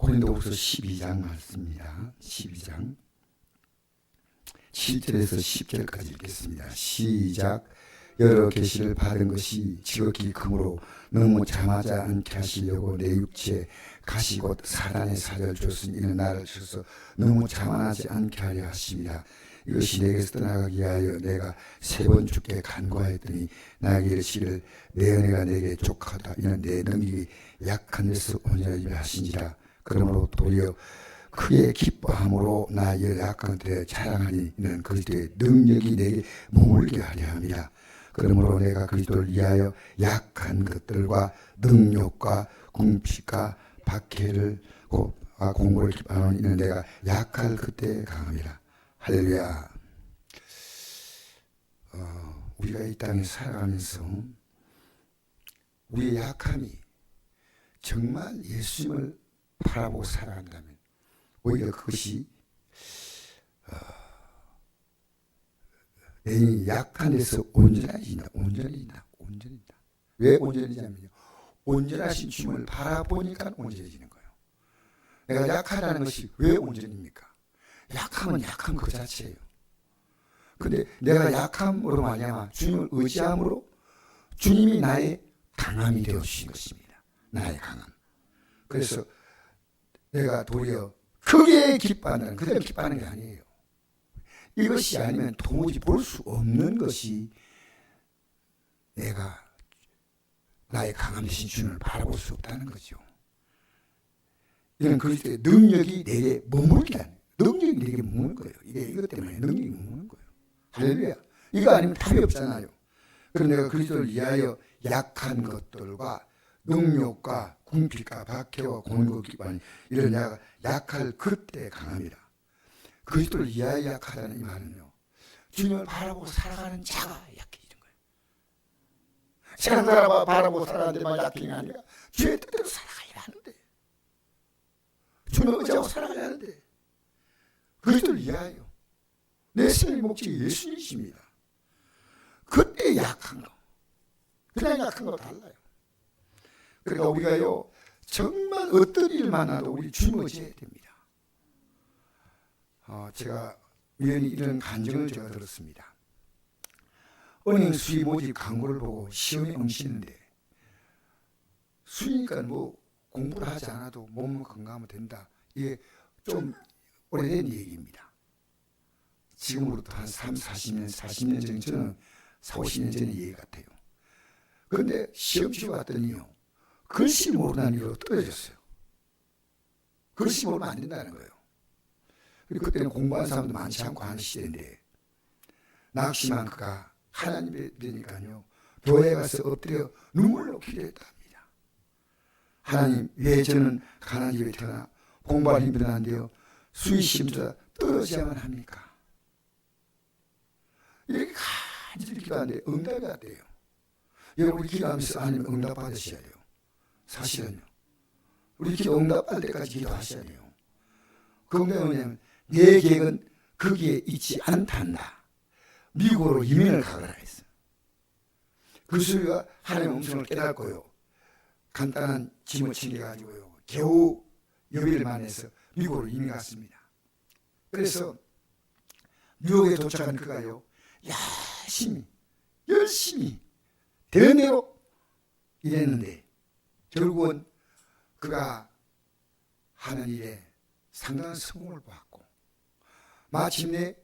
고린도후서 12장 말씀입니다. 12장 7절에서 10절까지 읽겠습니다. 시작. 여러 계시를 받은 것이 지극히 크므로 너무 잠하지 않게 하시려고 내 육체에 가시 곧 사단의 사자를 줬으니 이는 나를 쳐서 너무 자만하지 않게 하려 하십니다. 이것이 내게서 떠나가기 위하여 내가 3번 주께 간구하였더니 나에게 이르시기를 내 은혜가 내게 족하다. 이는 내 능력이 약한 데서 온전하게 하시니라. 그러므로 도리어 크게 기뻐함으로 나의 약한 데 자랑하니 이는 그리스도의 능력이 내게 머물게 하려 함이라. 그러므로 내가 그리스도를 위하여 약한 것들과 능력과 궁핍과 박해를 공고를 기뻐하노니 이는 내가 약할 그때 강함이라. 할렐루야. 우리가 이 땅에 살아가면서 우리의 약함이 정말 예수님을 바라보고 살아간다면 오히려 그것이 내 약한 데서 온전해진다. 왜 온전해지냐면요, 온전하신 주님을 바라보니까 온전해지는 거예요. 내가 약하다는 것이 왜 온전입니까? 약함은 약한 그 자체예요. 근데 내가 약함으로 말미암아 주님을 의지함으로 주님이 나의 강함이 되어주신 것입니다. 나의 강함. 그래서 내가 도리어 크게 기뻐한다는, 그대로 기뻐하는 게 아니에요. 이것이 아니면 도무지 볼 수 없는 것이 내가 나의 강함 되신 주님을 바라볼 수 없다는 거죠. 이는 그리스도의 능력이 내게 머물게 하는, 능력이 내게 머무는 거예요. 이것 때문에 능력이 머무는 거예요. 할렐루야. 이거 아니면 답이 없잖아요. 그럼 내가 그리스도를 위하여 약한 것들과 능력과 궁핍과 박해와 공고 기반 이런 내가 약할 그때 강함이라. 그리스도를 위하여 약하다는 이 말은요, 주님을 바라보고 살아가는 자가 약해지는 거예요. 세상 바라보고 살아가는 데만 약해진 게 아니라 주의 뜻대로 살아가야 하는데, 주님을 의지하고 살아가야 하는데, 그리스도를 위하여 내 생의 목적이 예수님이십니다. 그때 약한 거, 그냥 약한 거 달라요. 그러니까 우리가요, 정말 어떤 일을 만나도 우리 주님을 의지해야 됩니다. 제가 우연히 이런 간증을 제가 들었습니다. 은행 수입 모집 광고를 보고 시험에 응시했는데, 수입이니까 뭐 공부를 하지 않아도 몸 건강하면 된다. 이게 좀 오래된 얘기입니다. 지금으로부터 한 40년 전, 저는 40, 50년 전의 얘기 같아요. 그런데 시험 치고 갔더니요, 글씨 모르는 이유로 떨어졌어요. 글씨 모르면 안 된다는 거예요. 그리고 그때는 공부하는 사람도 많지 않고 하는 시대인데, 낙심한 그가 하나님에 믿으니까요, 교회에 가서 엎드려 눈물로 기도했다 합니다. 하나님, 왜 저는 가난한 집에 태어나 공부하기 힘들었는데요, 수의 시험보다 떨어져야만 합니까? 이렇게 간절히 기도하는데 응답이 왔대요. 여러분, 우리 기도하면서 하나님 응답 받으셔야 돼요. 사실은요, 우리 기도 응답 받을 때까지 기도하셔야 돼요. 그 응답이 뭐냐면, 내 계획은 거기에 있지 않단다. 미국으로 이민을 가거라 했어. 그 소리가 하나님의 음성을 깨닫고요, 간단한 짐을 챙겨가지고요, 겨우 여비를 만해서 미국으로 이민 갔습니다. 그래서 뉴욕에 도착한 그가요, 열심히 대내로 일했는데 결국은 그가 하는 일에 상당한 성공을 보았고, 마침내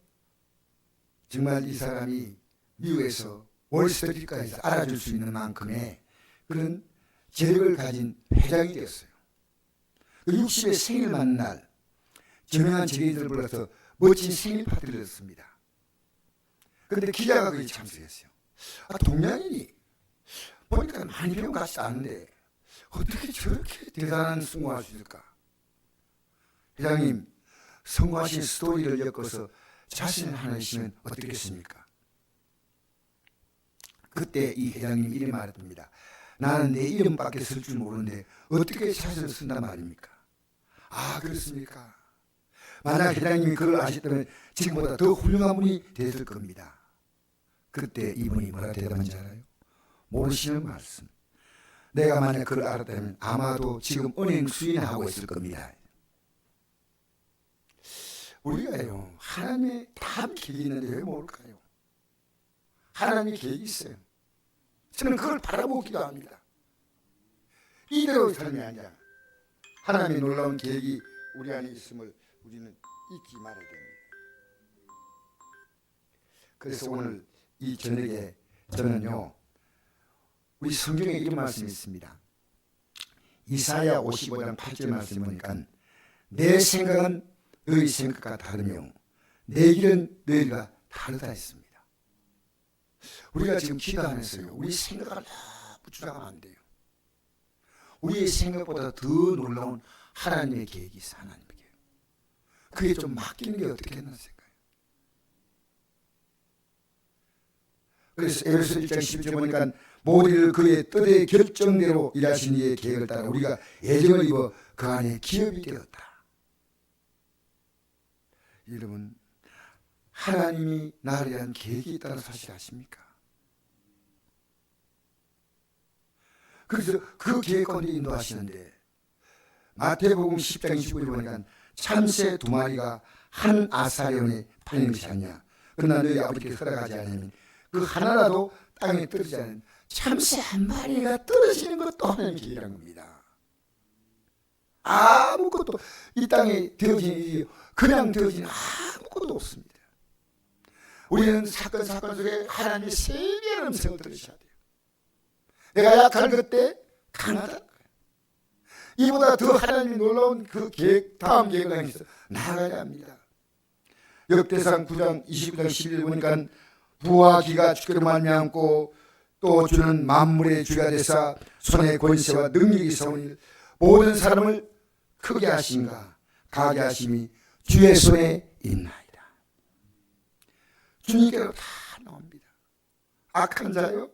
정말 이 사람이 미국에서 월스트리트까지 알아줄 수 있는 만큼의 그런 재력을 가진 회장이 되었어요. 60의 생일 맞는 날 저명한 재계인들을 불러서 멋진 생일 파티를 했습니다. 그런데 기자가 거기 참석했어요. 동양인이 보니까 많이 배운 것 같지 않은데 어떻게 저렇게 대단한 성공할 수 있을까? 회장님, 성공하신 스토리를 엮어서 자신을 하나 있으면 어떻겠습니까? 그때 이 회장님이 이렇게 말했습니다. 나는 내 이름밖에 쓸 줄 모르는데 어떻게 자신을 쓴단 말입니까? 아, 그렇습니까? 만약 회장님이 그걸 아셨다면 지금보다 더 훌륭한 분이 됐을 겁니다. 그때 이분이 뭐라 대답한지 알아요? 모르시는 말씀. 내가 만약 그걸 알았다면 아마도 지금 은행 수인하고 있을 겁니다. 우리가요, 하나님의 다 계획이 있는데 왜 모를까요? 하나님의 계획이 있어요. 저는 그걸 바라보기도 합니다. 이대로 삶이 아니라 하나님의 놀라운 계획이 우리 안에 있음을 우리는 잊지 말아야 됩니다. 그래서 오늘 이 저녁에 저는요, 우리 성경에 이런 말씀이 있습니다. 이사야 55장 8절 말씀을 보니까 내 생각은 너희 생각과 다르며 내 길은 너희가 다르다 했습니다. 우리가 지금 기도하면서요, 우리 생각을 너무 주장하면 안 돼요. 우리의 생각보다 더 놀라운 하나님의 계획이 있어. 하나님의 계획. 그게 좀 맡기는 게 어떻겠나 생각해요. 그래서 에베소 1장 11절 보니까 모든 그의 뜻의 결정대로 일하신 이의 계획을 따라 우리가 예정을 입어 그 안에 기업이 되었다. 여러분, 하나님이 나를 위한 계획이 있다는 사실 아십니까? 그래서 그 계획 가운데 인도하시는데 마태복음 10장 25절 보니까 참새 2마리가 한 아사리온에 팔린 것이 아니냐. 그러나 너희 아버지께서 허락하지 않으면 그 하나라도 땅에 떨어지지 않은 참새 1마리가 떨어지는 것도 하나님의 계획이라는 겁니다. 아무것도 이 땅에 되어지는 일이 그냥 되어지는 아무것도 없습니다. 우리는 사건 속에 하나님의 세미한 음성을 들으셔야 돼요. 내가 약할 그때 강하다. 이보다 더 하나님이 놀라운 그 계획, 다음 계획을 향해서 나아가야 합니다. 역대상 9장 29장 11절 보니까 부와 기가 주께로 말미암고 또 주는 만물의 주가 되사 손의 권세와 능력이 있사오니 모든 사람을 크게 하신가 가게 하심이 주의 손에 있나이다. 주님께로 다 나옵니다. 악한 자요,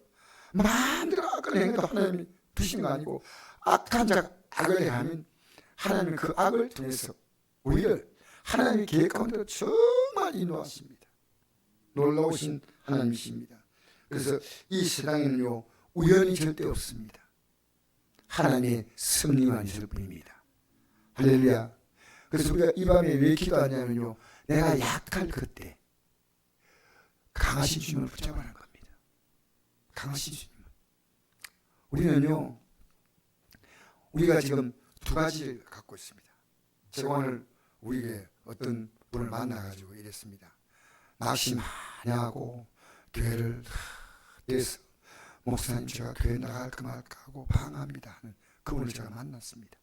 마음대로 악을 행해도 하나님이 두신 거 아니고, 악한 자가 악을 행하면 하나님은 그 악을 통해서 우리를 하나님의 계획 가운데로 정말 인도하십니다. 놀라우신 하나님이십니다. 그래서 이 세상에는요, 우연이 절대 없습니다. 하나님의 섭리만 있을 뿐입니다. 할렐루야. 그래서 우리가 이 밤에 왜 기도하냐면요, 내가 약할 그때 강하신 주님을 붙잡아라는 겁니다. 강하신 주님. 우리는요, 우리가 지금 두 가지를 갖고 있습니다. 제가 오늘 우리에게 어떤 분을 만나가지고 이랬습니다. 낚시 많이 하고 교회를 내서 목사님 제가 교회 나갈까 말까 하고 방황합니다 하는 그분을 제가 만났습니다.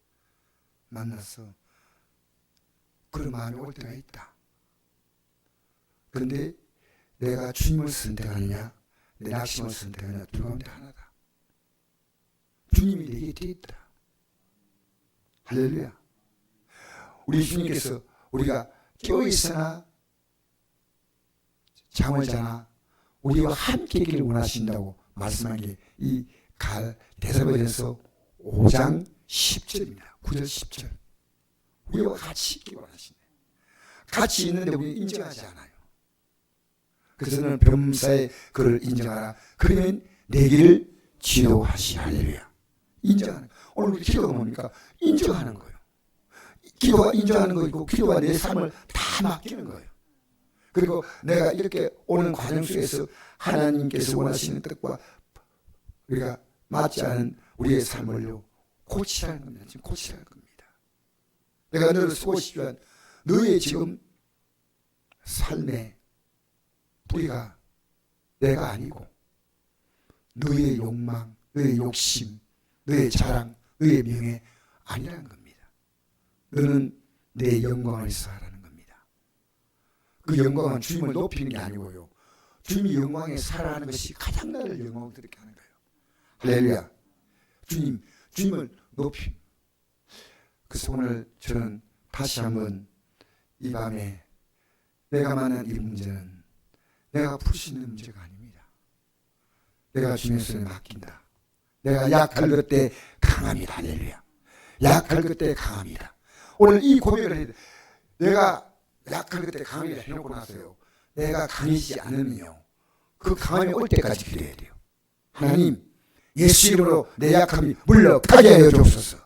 만나서 그런 마음이 올 때가 있다. 그런데 내가 주님을 선택하느냐 내 낙심을 선택하느냐 둘 가운데 하나다. 주님이 내 곁에 있더라. 할렐루야. 우리 주님께서 우리가 깨어있으나 잠을 자나 우리와 함께 있기를 원하신다고 말씀한 게 이 데살로니가서 5장 10절입니다. 9절 10절. 우리와 같이 있기 원하시네. 같이 있는데 우리 인정하지 않아요. 그래서 너는 범사에 그를 인정하라. 그러면 내 길을 지도하시. 할렐루야. 인정하는. 오늘 우리 기도가 뭡니까? 인정하는 거예요. 기도가 인정하는 거이고 기도가 내 삶을 다 맡기는 거예요. 그리고 내가 이렇게 오는 과정 속에서 하나님께서 원하시는 뜻과 우리가 맞지 않은 우리의 삶을요 고치라는 겁니다. 지금 고치라는 겁니다. 내가 너를 쓰고 싶지만 너의 지금 삶의 뿌리가 내가 아니고 너의 욕망, 너의 욕심, 너의 자랑, 너의 명예 아니라는 겁니다. 너는 내 영광을 위해서 하라는 겁니다. 그 영광은 주님을 높이는 게 아니고요. 주님이 영광에 살아가는 것이 가장 나를 영광스럽게 하는 거예요. 할렐루야. 주님을 높이. 그래서 오늘 저는 다시 한번 이 밤에 내가 만난 이 문제는 내가 풀 수 있는 문제가 아닙니다. 내가 주님의 손에 맡긴다. 내가 약할 그때 강합니다. 할렐루야. 약할 그때 강합니다. 오늘 이 고백을 해야 돼. 내가 약할 그때 강합니다 해놓고 나서요. 내가 강해지지 않으며 그 강함이 올 때까지 기도해야 돼요. 하나님, 예수 이름으로 내 약함이 물러가게 하여 주옵소서.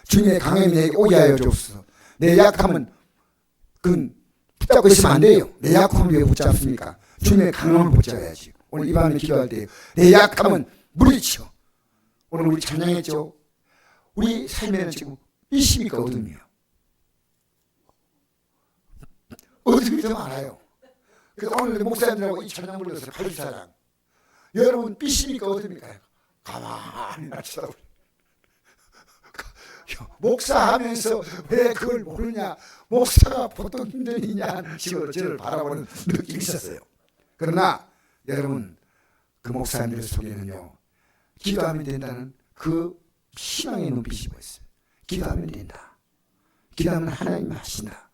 주님의 강함이 내게 오게 하여 주옵소서. 내 약함은 그건 붙잡고 있으면 안 돼요. 내 약함을 왜 붙잡습니까? 주님의 강함을 붙잡아야지. 오늘 이 밤에 기도할 때 내 약함은 물리쳐. 오늘 우리 찬양했죠. 우리 삶에는 지금 이십니까 어둠이요? 어둠이 더 많아요. 그래서 오늘 목사님들하고 이 찬양 불렀어요. 84장. 여러분 삐십니까 어둠입니까? 가만히 놔치라고. 목사하면서 왜 그걸 모르냐? 목사가 보통 힘든 일이냐 하는 식으로 저를 바라보는 느낌이 있었어요. 그러나 여러분 그 목사님들 속에는요 기도하면 된다는 그 희망의 눈빛이 보였어요. 기도하면 된다. 기도하면 하나님 하신다.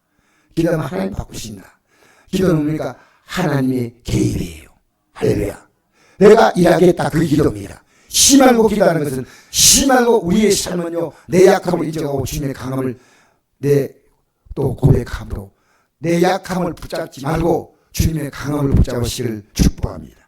기도하면 하나님 바꾸신다. 기도는 그러니까 하나님의 개입이에요. 할렐루야. 내가 일하겠다 그 기도입니다. 쉬 말고 기도하는 것은 쉬 말고 우리의 삶은요 내 약함을 인정하고 주님의 강함을 내 또 고백함으로 내 약함을 붙잡지 말고 주님의 강함을 붙잡으시기를 축복합니다.